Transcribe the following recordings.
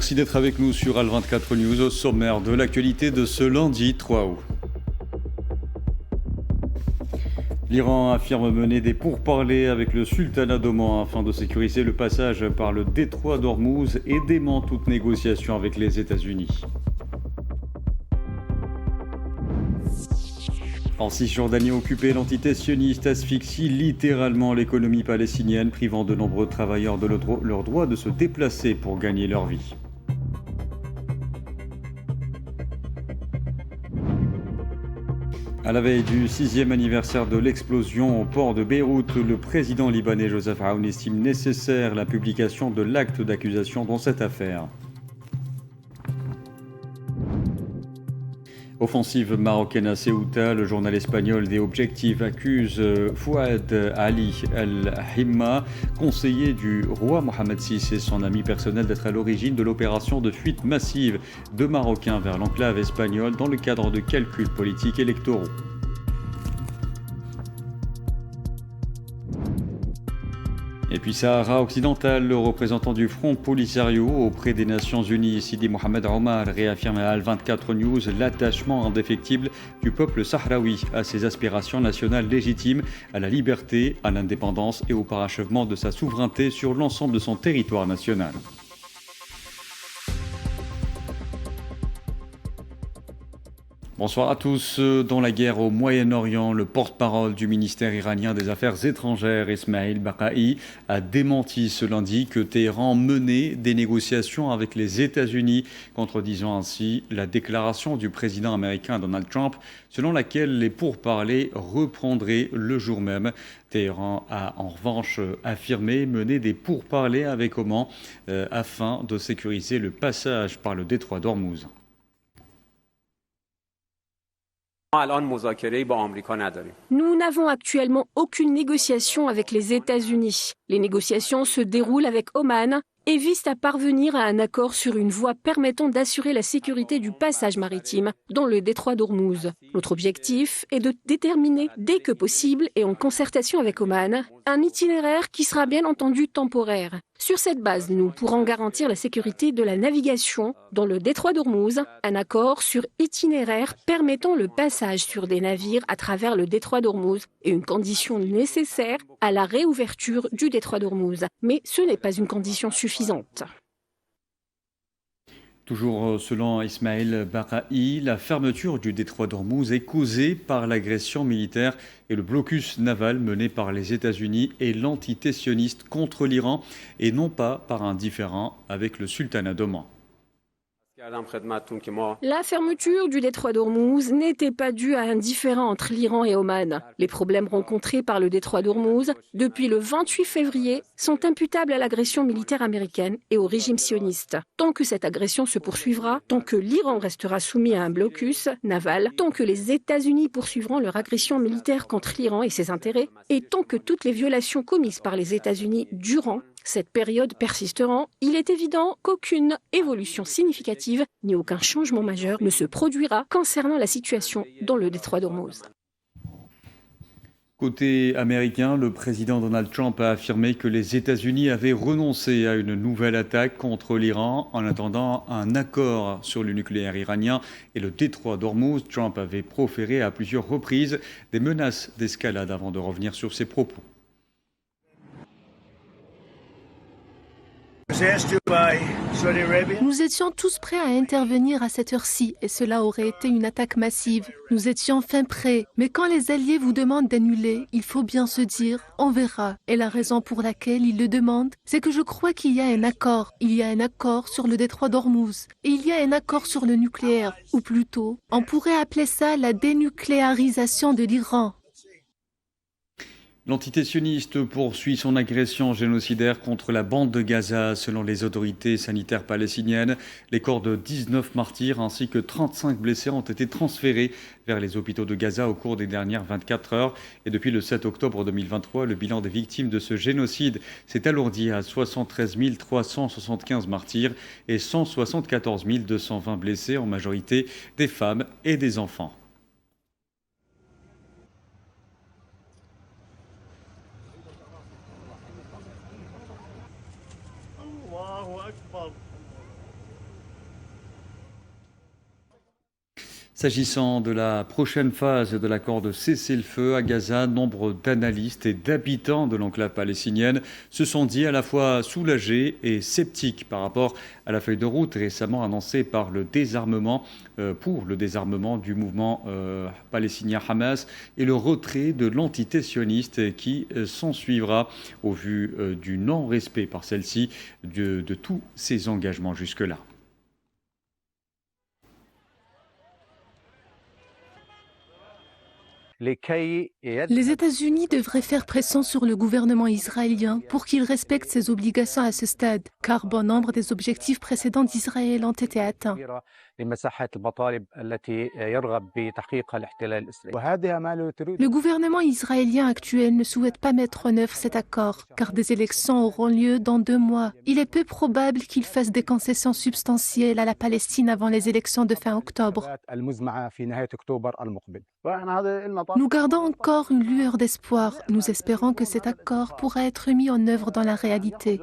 Merci d'être avec nous sur Al24 News au sommaire de l'actualité de ce lundi 3 août. L'Iran affirme mener des pourparlers avec le sultanat d'Oman afin de sécuriser le passage par le détroit d'Ormuz et dément toute négociation avec les États-Unis. En Cisjordanie occupée, l'entité sioniste asphyxie littéralement l'économie palestinienne, privant de nombreux travailleurs de leur droit de se déplacer pour gagner leur vie. À la veille du 6e anniversaire de l'explosion au port de Beyrouth, le président libanais Joseph Aoun estime nécessaire la publication de l'acte d'accusation dans cette affaire. Offensive marocaine à Ceuta, le journal espagnol des Objectifs accuse Fouad Ali El-Himma, conseiller du roi Mohamed VI et son ami personnel, d'être à l'origine de l'opération de fuite massive de Marocains vers l'enclave espagnole dans le cadre de calculs politiques électoraux. Et puis Sahara occidental, le représentant du Front Polisario auprès des Nations Unies, Sidi Mohamed Omar, réaffirme à Al24 News l'attachement indéfectible du peuple sahraoui à ses aspirations nationales légitimes, à la liberté, à l'indépendance et au parachèvement de sa souveraineté sur l'ensemble de son territoire national. Bonsoir à tous. Dans la guerre au Moyen-Orient, le porte-parole du ministère iranien des Affaires étrangères, Ismail Baqai, a démenti ce lundi que Téhéran menait des négociations avec les États-Unis, contredisant ainsi la déclaration du président américain Donald Trump, selon laquelle les pourparlers reprendraient le jour même. Téhéran a en revanche affirmé mener des pourparlers avec Oman afin de sécuriser le passage par le détroit d'Ormuz. Nous n'avons actuellement aucune négociation avec les États-Unis. Les négociations se déroulent avec Oman et visent à parvenir à un accord sur une voie permettant d'assurer la sécurité du passage maritime dans le détroit d'Ormuz. Notre objectif est de déterminer dès que possible et en concertation avec Oman un itinéraire qui sera bien entendu temporaire. Sur cette base, nous pourrons garantir la sécurité de la navigation dans le détroit d'Ormuz, un accord sur itinéraire permettant le passage sur des navires à travers le détroit d'Ormuz est une condition nécessaire à la réouverture du détroit d'Ormuz. Mais ce n'est pas une condition suffisante. Toujours selon Ismail Baqai, la fermeture du détroit d'Ormuz est causée par l'agression militaire et le blocus naval mené par les États-Unis et l'entité sioniste contre l'Iran et non pas par un différend avec le sultanat d'Oman. La fermeture du détroit d'Ormuz n'était pas due à un différend entre l'Iran et Oman. Les problèmes rencontrés par le détroit d'Ormuz depuis le 28 février sont imputables à l'agression militaire américaine et au régime sioniste. Tant que cette agression se poursuivra, tant que l'Iran restera soumis à un blocus naval, tant que les États-Unis poursuivront leur agression militaire contre l'Iran et ses intérêts, et tant que toutes les violations commises par les États-Unis durant cette période persisteront, il est évident qu'aucune évolution significative ni aucun changement majeur ne se produira concernant la situation dans le détroit d'Ormuz. Côté américain, le président Donald Trump a affirmé que les États-Unis avaient renoncé à une nouvelle attaque contre l'Iran en attendant un accord sur le nucléaire iranien et le détroit d'Ormuz. Trump avait proféré à plusieurs reprises des menaces d'escalade avant de revenir sur ses propos. Nous étions tous prêts à intervenir à cette heure-ci et cela aurait été une attaque massive. Nous étions enfin prêts. Mais quand les alliés vous demandent d'annuler, il faut bien se dire « on verra ». Et la raison pour laquelle ils le demandent, c'est que je crois qu'il y a un accord. Il y a un accord sur le détroit d'Ormuz et il y a un accord sur le nucléaire. Ou plutôt, on pourrait appeler ça la dénucléarisation de l'Iran. L'entité sioniste poursuit son agression génocidaire contre la bande de Gaza. Selon les autorités sanitaires palestiniennes, les corps de 19 martyrs ainsi que 35 blessés ont été transférés vers les hôpitaux de Gaza au cours des dernières 24 heures. Et depuis le 7 octobre 2023, le bilan des victimes de ce génocide s'est alourdi à 73 375 martyrs et 174 220 blessés, en majorité des femmes et des enfants. S'agissant de la prochaine phase de l'accord de cessez-le-feu à Gaza, nombre d'analystes et d'habitants de l'enclave palestinienne se sont dit à la fois soulagés et sceptiques par rapport à la feuille de route récemment annoncée pour le désarmement du mouvement palestinien Hamas et le retrait de l'entité sioniste qui s'ensuivra au vu du non-respect par celle-ci de tous ses engagements jusque-là. Les États-Unis devraient faire pression sur le gouvernement israélien pour qu'il respecte ses obligations à ce stade, car bon nombre des objectifs précédents d'Israël ont été atteints. Le gouvernement israélien actuel ne souhaite pas mettre en œuvre cet accord, car des élections auront lieu dans 2 mois. Il est peu probable qu'il fasse des concessions substantielles à la Palestine avant les élections de fin octobre. Nous gardons encore une lueur d'espoir. Nous espérons que cet accord pourra être mis en œuvre dans la réalité.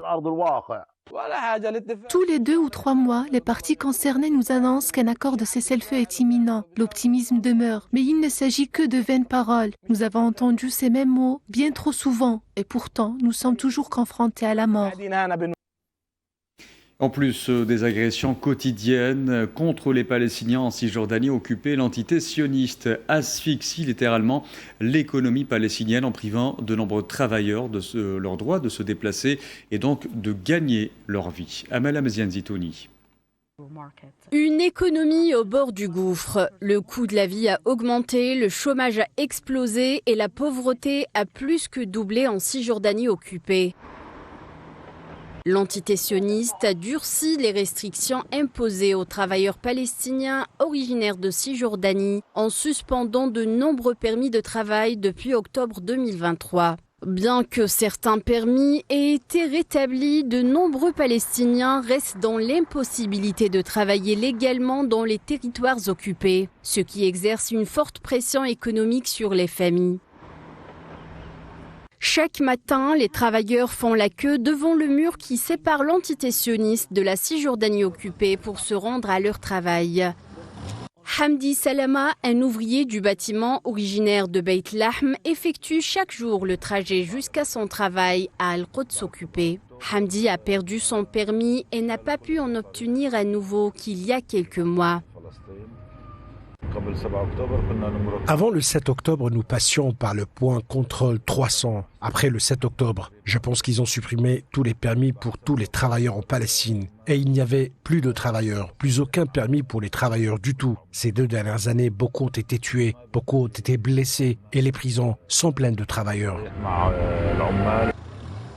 Tous les 2 ou 3 mois, les parties concernées nous annoncent qu'un accord de cessez-le-feu est imminent. L'optimisme demeure, mais il ne s'agit que de vaines paroles. Nous avons entendu ces mêmes mots bien trop souvent, et pourtant, nous sommes toujours confrontés à la mort. En plus des agressions quotidiennes contre les Palestiniens en Cisjordanie occupée, l'entité sioniste asphyxie littéralement l'économie palestinienne en privant de nombreux travailleurs de leur droit de se déplacer et donc de gagner leur vie. Amel Meziane Zitouni. Une économie au bord du gouffre. Le coût de la vie a augmenté, le chômage a explosé et la pauvreté a plus que doublé en Cisjordanie occupée. L'entité sioniste a durci les restrictions imposées aux travailleurs palestiniens originaires de Cisjordanie en suspendant de nombreux permis de travail depuis octobre 2023. Bien que certains permis aient été rétablis, de nombreux Palestiniens restent dans l'impossibilité de travailler légalement dans les territoires occupés, ce qui exerce une forte pression économique sur les familles. Chaque matin, les travailleurs font la queue devant le mur qui sépare l'entité sioniste de la Cisjordanie occupée pour se rendre à leur travail. Hamdi Salama, un ouvrier du bâtiment originaire de Beit Lahm, effectue chaque jour le trajet jusqu'à son travail à Al-Quds occupé. Hamdi a perdu son permis et n'a pas pu en obtenir à nouveau qu'il y a quelques mois. Avant le 7 octobre, nous passions par le point contrôle 300. Après le 7 octobre, je pense qu'ils ont supprimé tous les permis pour tous les travailleurs en Palestine. Et il n'y avait plus de travailleurs, plus aucun permis pour les travailleurs du tout. Ces 2 dernières années, beaucoup ont été tués, beaucoup ont été blessés et les prisons sont pleines de travailleurs.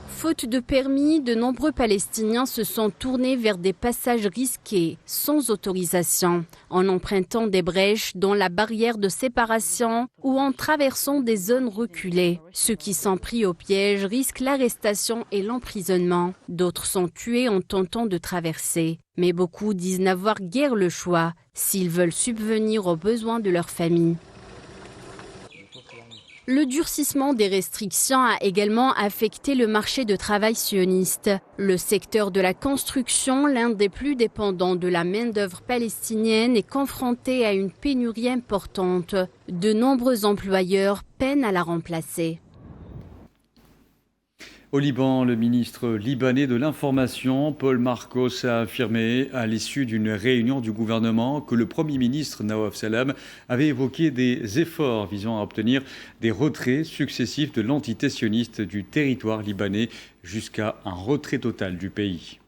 Faute de permis, de nombreux Palestiniens se sont tournés vers des passages risqués, sans autorisation, en empruntant des brèches dans la barrière de séparation ou en traversant des zones reculées. Ceux qui sont pris au piège risquent l'arrestation et l'emprisonnement. D'autres sont tués en tentant de traverser. Mais beaucoup disent n'avoir guère le choix s'ils veulent subvenir aux besoins de leur famille. Le durcissement des restrictions a également affecté le marché de travail sioniste. Le secteur de la construction, l'un des plus dépendants de la main-d'œuvre palestinienne, est confronté à une pénurie importante. De nombreux employeurs peinent à la remplacer. Au Liban, le ministre libanais de l'Information, Paul Marcos, a affirmé à l'issue d'une réunion du gouvernement que le Premier ministre Nawaf Salam avait évoqué des efforts visant à obtenir des retraits successifs de l'entité sioniste du territoire libanais jusqu'à un retrait total du pays.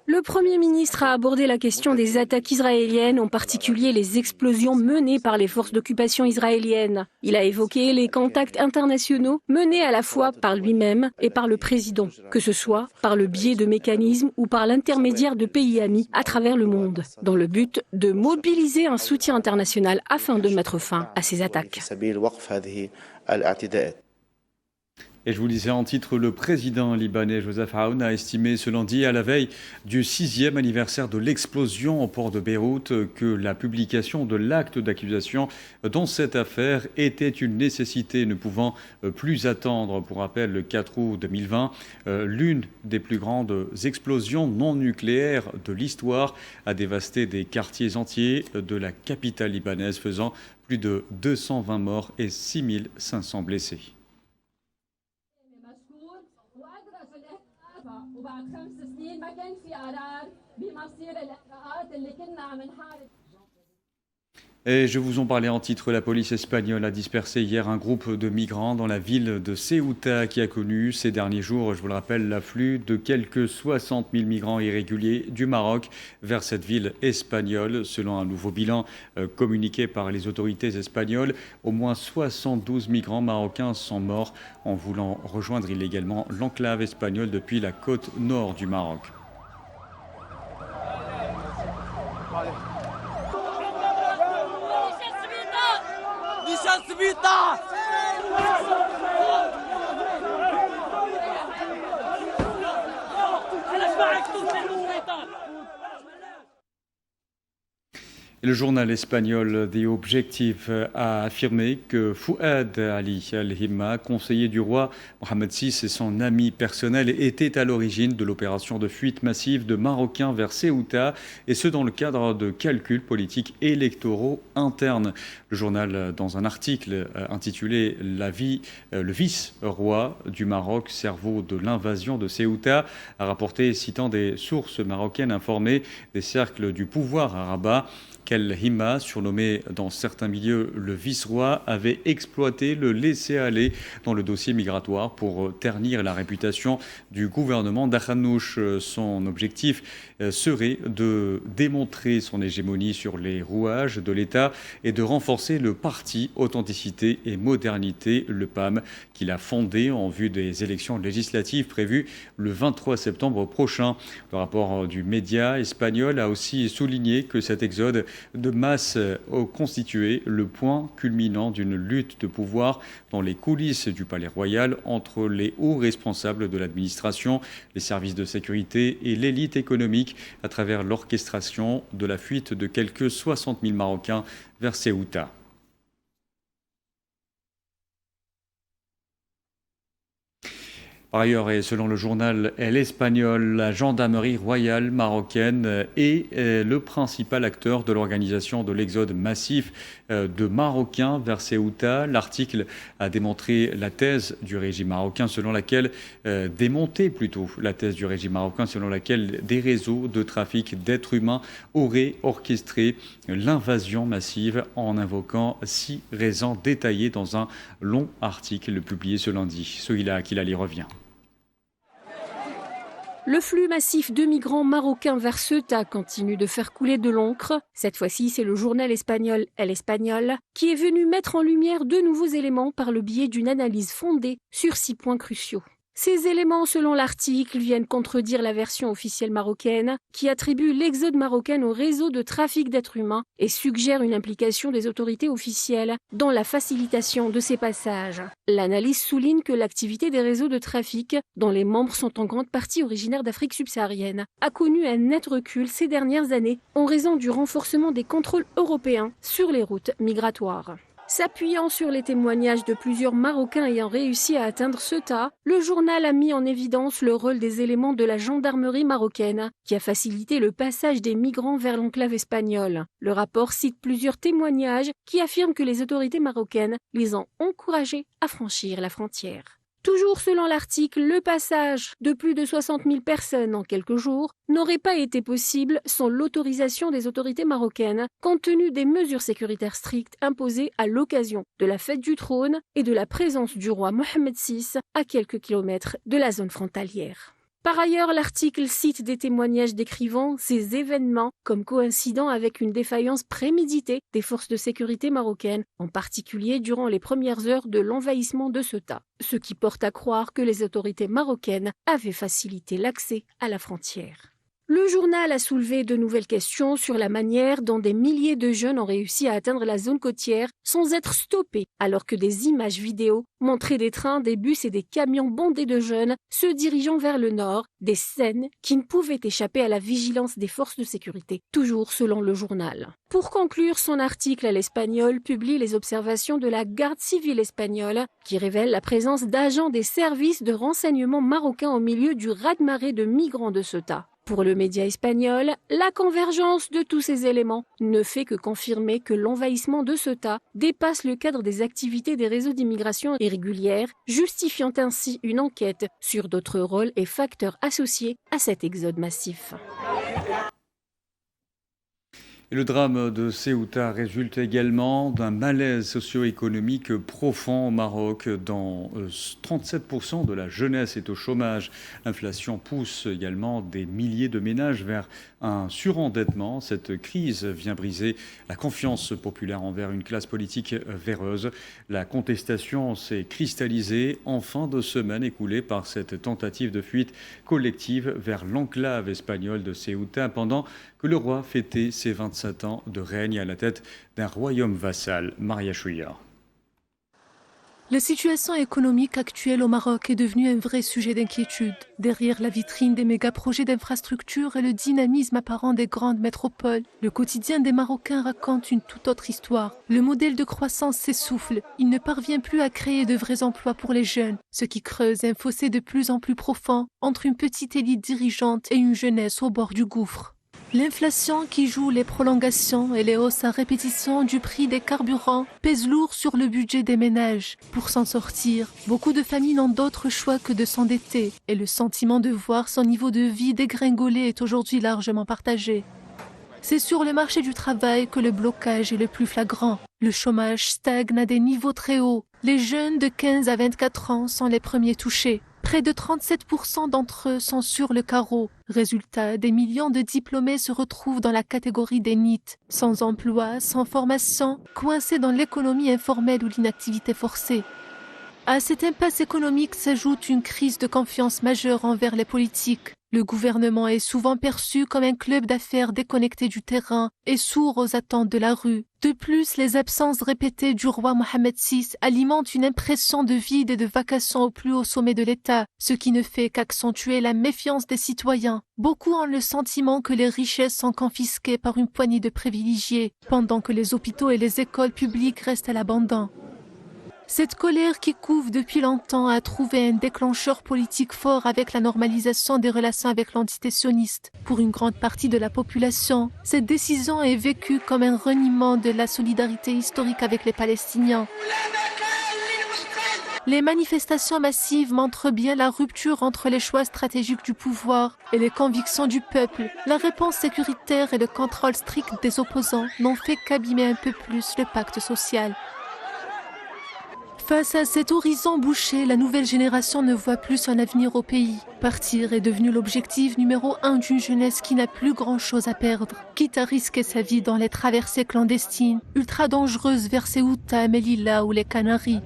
Le Premier ministre a abordé la question des attaques israéliennes, en particulier les explosions menées par les forces d'occupation israéliennes. Il a évoqué les contacts internationaux menés à la fois par lui-même et par le président, que ce soit par le biais de mécanismes ou par l'intermédiaire de pays amis à travers le monde, dans le but de mobiliser un soutien international afin de mettre fin à ces attaques. Et je vous disais en titre, le président libanais Joseph Aoun a estimé ce lundi, à la veille du 6e anniversaire de l'explosion au port de Beyrouth, que la publication de l'acte d'accusation dans cette affaire était une nécessité, ne pouvant plus attendre. Pour rappel, le 4 août 2020, l'une des plus grandes explosions non nucléaires de l'histoire a dévasté des quartiers entiers de la capitale libanaise, faisant plus de 220 morts et 6500 blessés. Et je vous en parlais en titre, la police espagnole a dispersé hier un groupe de migrants dans la ville de Ceuta qui a connu ces derniers jours, je vous le rappelle, l'afflux de quelques 60 000 migrants irréguliers du Maroc vers cette ville espagnole. Selon un nouveau bilan communiqué par les autorités espagnoles, au moins 72 migrants marocains sont morts en voulant rejoindre illégalement l'enclave espagnole depuis la côte nord du Maroc. Le journal espagnol The Objective a affirmé que Fouad Ali Al-Himma, conseiller du roi Mohamed VI et son ami personnel, était à l'origine de l'opération de fuite massive de Marocains vers Ceuta, et ce dans le cadre de calculs politiques électoraux internes. Le journal, dans un article intitulé « Le vice-roi du Maroc, cerveau de l'invasion de Ceuta », a rapporté, citant des sources marocaines informées des cercles du pouvoir à Rabat, qu'Al-Himma, surnommé dans certains milieux le vice-roi, avait exploité le laisser-aller dans le dossier migratoire pour ternir la réputation du gouvernement d'Akhanouch. Son objectif serait de démontrer son hégémonie sur les rouages de l'État et de renforcer le parti Authenticité et Modernité, le PAM, qu'il a fondé en vue des élections législatives prévues le 23 septembre prochain. Le rapport du média espagnol a aussi souligné que cet exode de masse a constitué le point culminant d'une lutte de pouvoir dans les coulisses du palais royal entre les hauts responsables de l'administration, les services de sécurité et l'élite économique à travers l'orchestration de la fuite de quelques 60 000 Marocains vers Ceuta. Par ailleurs, et selon le journal El Espagnol, la gendarmerie royale marocaine est le principal acteur de l'organisation de l'exode massif de Marocains vers Ceuta. L'article a démonté la thèse du régime marocain selon laquelle des réseaux de trafic d'êtres humains auraient orchestré l'invasion massive en invoquant 6 raisons détaillées dans un long article publié ce lundi. Sohila Akilali revient. Le flux massif de migrants marocains vers Ceuta continue de faire couler de l'encre. Cette fois-ci, c'est le journal espagnol El Espagnol qui est venu mettre en lumière de nouveaux éléments par le biais d'une analyse fondée sur 6 points cruciaux. Ces éléments, selon l'article, viennent contredire la version officielle marocaine qui attribue l'exode marocain au réseau de trafic d'êtres humains et suggère une implication des autorités officielles dans la facilitation de ces passages. L'analyse souligne que l'activité des réseaux de trafic, dont les membres sont en grande partie originaires d'Afrique subsaharienne, a connu un net recul ces dernières années en raison du renforcement des contrôles européens sur les routes migratoires. S'appuyant sur les témoignages de plusieurs Marocains ayant réussi à atteindre Ceuta, le journal a mis en évidence le rôle des éléments de la gendarmerie marocaine qui a facilité le passage des migrants vers l'enclave espagnole. Le rapport cite plusieurs témoignages qui affirment que les autorités marocaines les ont encouragés à franchir la frontière. Toujours selon l'article, le passage de plus de 60 000 personnes en quelques jours n'aurait pas été possible sans l'autorisation des autorités marocaines, compte tenu des mesures sécuritaires strictes imposées à l'occasion de la fête du trône et de la présence du roi Mohamed VI à quelques kilomètres de la zone frontalière. Par ailleurs, l'article cite des témoignages décrivant ces événements comme coïncidant avec une défaillance préméditée des forces de sécurité marocaines, en particulier durant les premières heures de l'envahissement de Ceuta, ce qui porte à croire que les autorités marocaines avaient facilité l'accès à la frontière. Le journal a soulevé de nouvelles questions sur la manière dont des milliers de jeunes ont réussi à atteindre la zone côtière sans être stoppés, alors que des images vidéo montraient des trains, des bus et des camions bondés de jeunes se dirigeant vers le nord, des scènes qui ne pouvaient échapper à la vigilance des forces de sécurité, toujours selon le journal. Pour conclure son article, l'Espagnol publie les observations de la garde civile espagnole qui révèle la présence d'agents des services de renseignement marocains au milieu du raz-de-marée de migrants de Ceuta. Pour le média espagnol, la convergence de tous ces éléments ne fait que confirmer que l'envahissement de Ceuta dépasse le cadre des activités des réseaux d'immigration irrégulière, justifiant ainsi une enquête sur d'autres rôles et facteurs associés à cet exode massif. Et le drame de Ceuta résulte également d'un malaise socio-économique profond au Maroc. Dans 37% de la jeunesse est au chômage. L'inflation pousse également des milliers de ménages vers un surendettement. Cette crise vient briser la confiance populaire envers une classe politique véreuse. La contestation s'est cristallisée en fin de semaine écoulée par cette tentative de fuite collective vers l'enclave espagnole de Ceuta pendant que le roi fêtait ses 27 ans de règne à la tête d'un royaume vassal. Maria Chouillard. La situation économique actuelle au Maroc est devenue un vrai sujet d'inquiétude. Derrière la vitrine des méga-projets d'infrastructures et le dynamisme apparent des grandes métropoles, le quotidien des Marocains raconte une toute autre histoire. Le modèle de croissance s'essouffle. Il ne parvient plus à créer de vrais emplois pour les jeunes, ce qui creuse un fossé de plus en plus profond entre une petite élite dirigeante et une jeunesse au bord du gouffre. L'inflation qui joue les prolongations et les hausses à répétition du prix des carburants pèsent lourd sur le budget des ménages. Pour s'en sortir, beaucoup de familles n'ont d'autre choix que de s'endetter et le sentiment de voir son niveau de vie dégringoler est aujourd'hui largement partagé. C'est sur le marché du travail que le blocage est le plus flagrant. Le chômage stagne à des niveaux très hauts. Les jeunes de 15 à 24 ans sont les premiers touchés. Près de 37% d'entre eux sont sur le carreau. Résultat, des millions de diplômés se retrouvent dans la catégorie des NEET, sans emploi, sans formation, coincés dans l'économie informelle ou l'inactivité forcée. À cette impasse économique s'ajoute une crise de confiance majeure envers les politiques. Le gouvernement est souvent perçu comme un club d'affaires déconnecté du terrain et sourd aux attentes de la rue. De plus, les absences répétées du roi Mohamed VI alimentent une impression de vide et de vacation au plus haut sommet de l'État, ce qui ne fait qu'accentuer la méfiance des citoyens. Beaucoup ont le sentiment que les richesses sont confisquées par une poignée de privilégiés, pendant que les hôpitaux et les écoles publiques restent à l'abandon. Cette colère qui couve depuis longtemps a trouvé un déclencheur politique fort avec la normalisation des relations avec l'entité sioniste. Pour une grande partie de la population, cette décision est vécue comme un reniement de la solidarité historique avec les Palestiniens. Les manifestations massives montrent bien la rupture entre les choix stratégiques du pouvoir et les convictions du peuple. La réponse sécuritaire et le contrôle strict des opposants n'ont fait qu'abîmer un peu plus le pacte social. Face à cet horizon bouché, la nouvelle génération ne voit plus son avenir au pays. Partir est devenu l'objectif numéro 1 d'une jeunesse qui n'a plus grand-chose à perdre, quitte à risquer sa vie dans les traversées clandestines, ultra dangereuses vers Ceuta, Melilla ou les Canaries.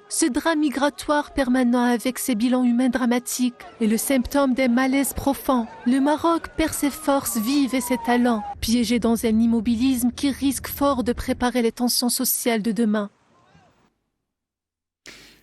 Ce drame migratoire permanent avec ses bilans humains dramatiques est le symptôme d'un malaise profond. Le Maroc perd ses forces vives et ses talents, piégé dans un immobilisme qui risque fort de préparer les tensions sociales de demain.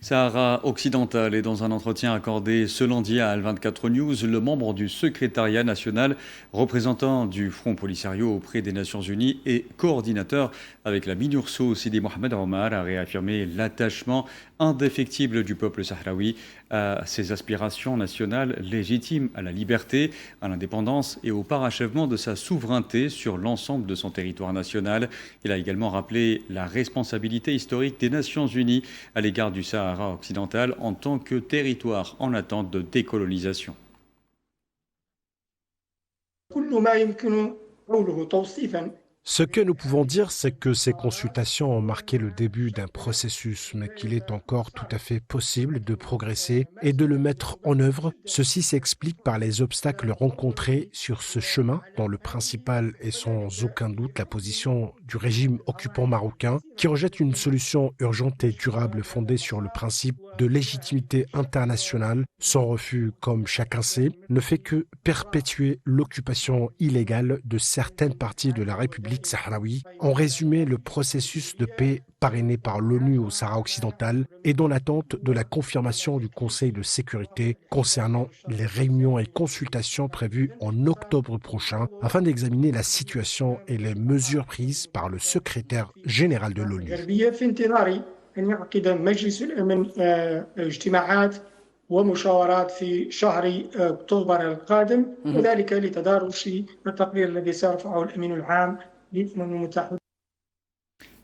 Sahara occidental et dans un entretien accordé ce lundi à Al24 News, le membre du secrétariat national, représentant du Front Polisario auprès des Nations Unies et coordinateur avec la MINURSO, Sidi Mohamed Omar, a réaffirmé l'attachement indéfectible du peuple sahraoui à ses aspirations nationales légitimes, à la liberté, à l'indépendance et au parachèvement de sa souveraineté sur l'ensemble de son territoire national. Il a également rappelé la responsabilité historique des Nations Unies à l'égard du Sahara occidental en tant que territoire en attente de décolonisation. Ce que nous pouvons dire, c'est que ces consultations ont marqué le début d'un processus, mais qu'il est encore tout à fait possible de progresser et de le mettre en œuvre. Ceci s'explique par les obstacles rencontrés sur ce chemin, dont le principal est sans aucun doute la position du régime occupant marocain, qui rejette une solution urgente et durable fondée sur le principe de légitimité internationale. Son refus, comme chacun sait, ne fait que perpétuer l'occupation illégale de certaines parties de la République sahraoui. En résumé, le processus de paix parrainé par l'ONU au Sahara occidental est dans l'attente de la confirmation du Conseil de sécurité concernant les réunions et consultations prévues en octobre prochain afin d'examiner la situation et les mesures prises par le secrétaire général de l'ONU. أن يعقد مجلس الأمن اجتماعات ومشاورات في شهر أكتوبر القادم وذلك لتدارس التقرير الذي سيرفعه الأمين العام للأمم المتحدة.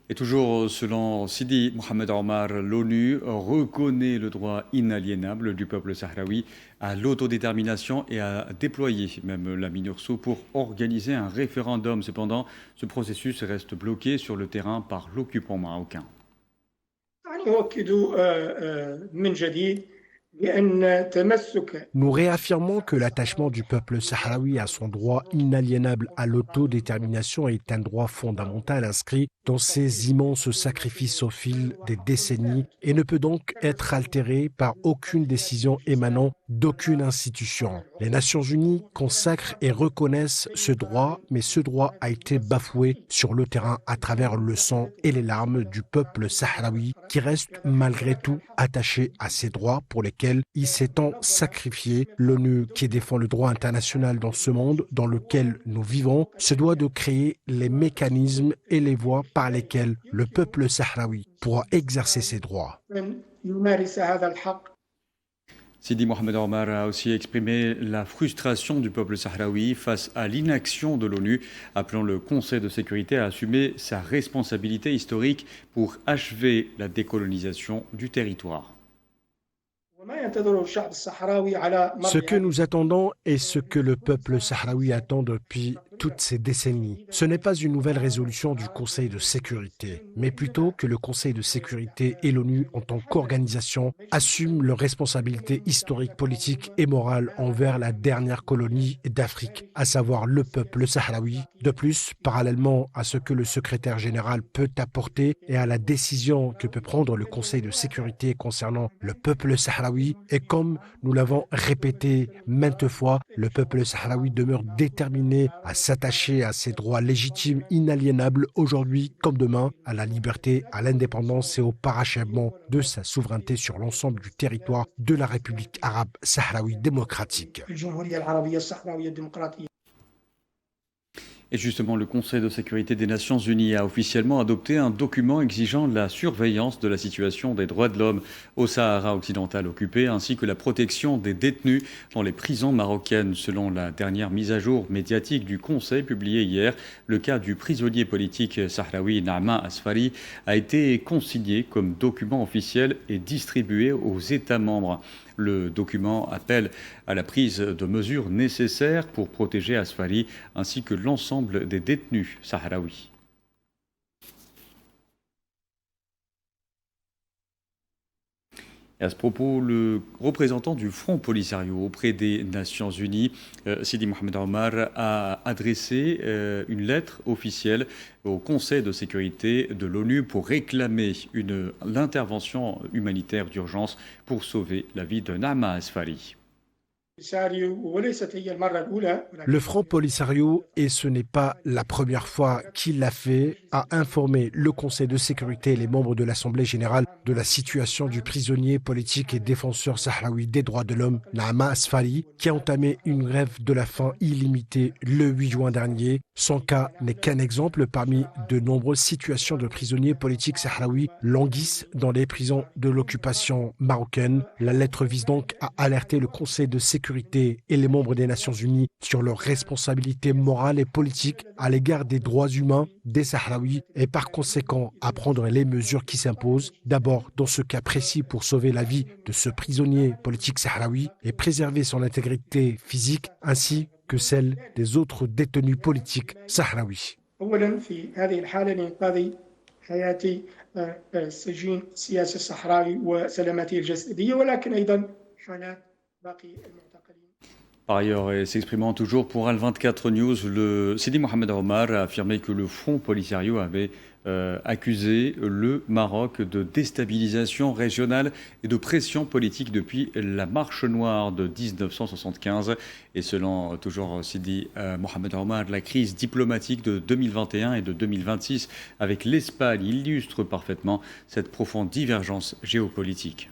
Et toujours selon Sidi Mohamed Omar, l'ONU reconnaît le droit inaliénable du peuple sahraoui à l'autodétermination et à déployer même la MINURSO pour organiser un référendum. Cependant, ce processus reste bloqué sur le terrain par l'occupant marocain. Nous réaffirmons que l'attachement du peuple sahraoui à son droit inaliénable à l'autodétermination est un droit fondamental inscrit dans ses immenses sacrifices au fil des décennies et ne peut donc être altéré par aucune décision émanant d'aucune institution. Les Nations Unies consacrent et reconnaissent ce droit, mais ce droit a été bafoué sur le terrain à travers le sang et les larmes du peuple sahraoui qui reste malgré tout attaché à ces droits pour lesquels il s'est tant sacrifié. L'ONU, qui défend le droit international dans ce monde dans lequel nous vivons, se doit de créer les mécanismes et les voies par lesquels le peuple sahraoui pourra exercer ses droits. Sidi Mohamed Omar a aussi exprimé la frustration du peuple sahraoui face à l'inaction de l'ONU, appelant le Conseil de sécurité à assumer sa responsabilité historique pour achever la décolonisation du territoire. Ce que nous attendons et ce que le peuple sahraoui attend depuis toutes ces décennies, ce n'est pas une nouvelle résolution du Conseil de sécurité, mais plutôt que le Conseil de sécurité et l'ONU en tant qu'organisation assument leurs responsabilités historiques, politiques et morales envers la dernière colonie d'Afrique, à savoir le peuple sahraoui. De plus, parallèlement à ce que le secrétaire général peut apporter et à la décision que peut prendre le Conseil de sécurité concernant le peuple sahraoui, et comme nous l'avons répété maintes fois, le peuple sahraoui demeure déterminé à s'attacher à ses droits légitimes inaliénables aujourd'hui comme demain, à la liberté, à l'indépendance et au parachèvement de sa souveraineté sur l'ensemble du territoire de la République arabe sahraoui démocratique. Et justement, le Conseil de sécurité des Nations Unies a officiellement adopté un document exigeant la surveillance de la situation des droits de l'homme au Sahara occidental occupé, ainsi que la protection des détenus dans les prisons marocaines. Selon la dernière mise à jour médiatique du Conseil publiée hier, le cas du prisonnier politique sahraoui Naama Asfari a été consigné comme document officiel et distribué aux États membres. Le document appelle à la prise de mesures nécessaires pour protéger Asfari ainsi que l'ensemble des détenus sahraouis. Et à ce propos, le représentant du Front Polisario auprès des Nations Unies, Sidi Mohamed Omar, a adressé une lettre officielle au Conseil de sécurité de l'ONU pour réclamer l'intervention humanitaire d'urgence pour sauver la vie de Naama Asfari. Le Front Polisario, et ce n'est pas la première fois qu'il l'a fait, a informé le Conseil de sécurité et les membres de l'Assemblée générale de la situation du prisonnier politique et défenseur sahraoui des droits de l'homme, Naama Asfari, qui a entamé une grève de la faim illimitée le 8 juin dernier. Son cas n'est qu'un exemple parmi de nombreuses situations de prisonniers politiques sahraouis languissent dans les prisons de l'occupation marocaine. La lettre vise donc à alerter le Conseil de sécurité et les membres des Nations Unies sur leurs responsabilités morales et politiques à l'égard des droits humains des Sahraouis et par conséquent à prendre les mesures qui s'imposent, d'abord dans ce cas précis pour sauver la vie de ce prisonnier politique sahraoui et préserver son intégrité physique ainsi que celle des autres détenus politiques sahraouis. أولا في هذه الحالة لإنقاذ حياة السجين السياسي الصحراوي وسلامته الجسدية ولكن أيضا حالات باقي المعتقلين. Par ailleurs, et s'exprimant toujours pour Al24 News, le Sidi Mohamed Omar a affirmé que le Front Polisario avait accusé le Maroc de déstabilisation régionale et de pression politique depuis la Marche Noire de 1975. Et selon toujours Sidi Mohamed Omar, la crise diplomatique de 2021 et de 2026 avec l'Espagne illustre parfaitement cette profonde divergence géopolitique.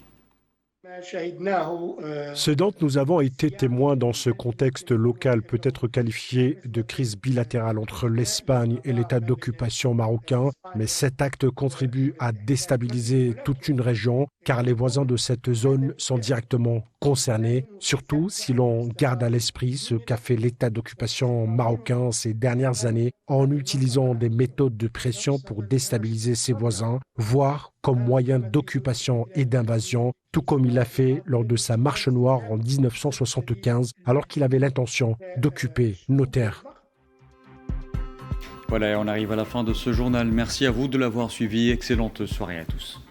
Ce dont nous avons été témoins dans ce contexte local peut être qualifié de crise bilatérale entre l'Espagne et l'État d'occupation marocain, mais cet acte contribue à déstabiliser toute une région car les voisins de cette zone sont directement concernés, surtout si l'on garde à l'esprit ce qu'a fait l'État d'occupation marocain ces dernières années en utilisant des méthodes de pression pour déstabiliser ses voisins, voire comme moyen d'occupation et d'invasion, tout comme il l'a fait lors de sa marche noire en 1975, alors qu'il avait l'intention d'occuper nos terres. Voilà, on arrive à la fin de ce journal. Merci à vous de l'avoir suivi. Excellente soirée à tous.